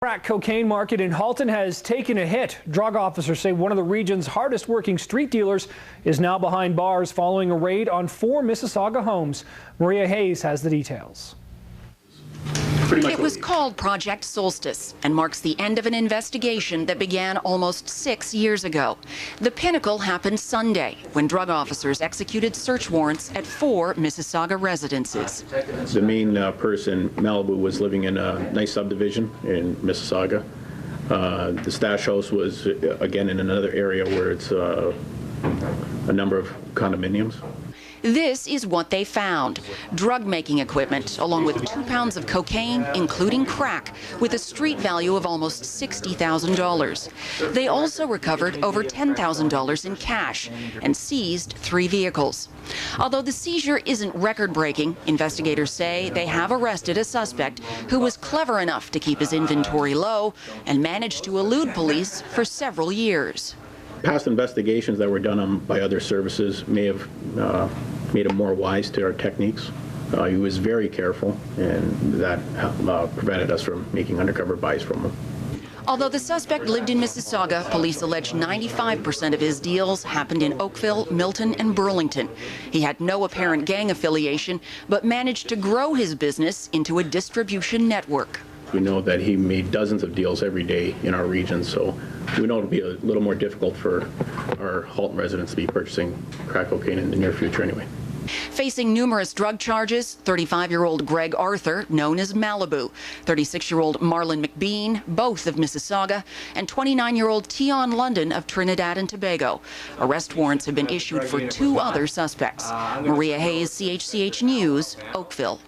Crack cocaine market in Halton has taken a hit. Drug officers say one of the region's hardest working street dealers is now behind bars following a raid on 4 Mssissauga homes. Maria Hayes has the details. It was called Project Solstice and marks the end of an investigation that began almost 6 years ago. The pinnacle happened Sunday when drug officers executed search warrants at 4 Mssissauga residences. The main person, Malibu, was living in a nice subdivision in Mississauga. The stash house was, again, in another area where it's a number of condominiums. This is what they found. Drug-making equipment, along with 2 pounds of cocaine, including crack, with a street value of almost $60,000. They also recovered over $10,000 in cash and seized 3 vehicles. Although the seizure isn't record-breaking, investigators say they have arrested a suspect who was clever enough to keep his inventory low and managed to elude police for several years. Past investigations that were done by other services may have made him more wise to our techniques. He was very careful, and that prevented us from making undercover buys from him. Although the suspect lived in Mississauga, police allege 95% of his deals happened in Oakville, Milton, and Burlington. He had no apparent gang affiliation, but managed to grow his business into a distribution network. We know that he made dozens of deals every day in our region, so we know it'll be a little more difficult for our Halton residents to be purchasing crack cocaine in the near future anyway. Facing numerous drug charges, 35-year-old Greg Arthur, known as Malibu, 36-year-old Marlon McBean, both of Mississauga, and 29-year-old Tion London of Trinidad and Tobago. Arrest warrants have been issued for 2 other suspects. Maria Hayes, CHCH News, Oakville.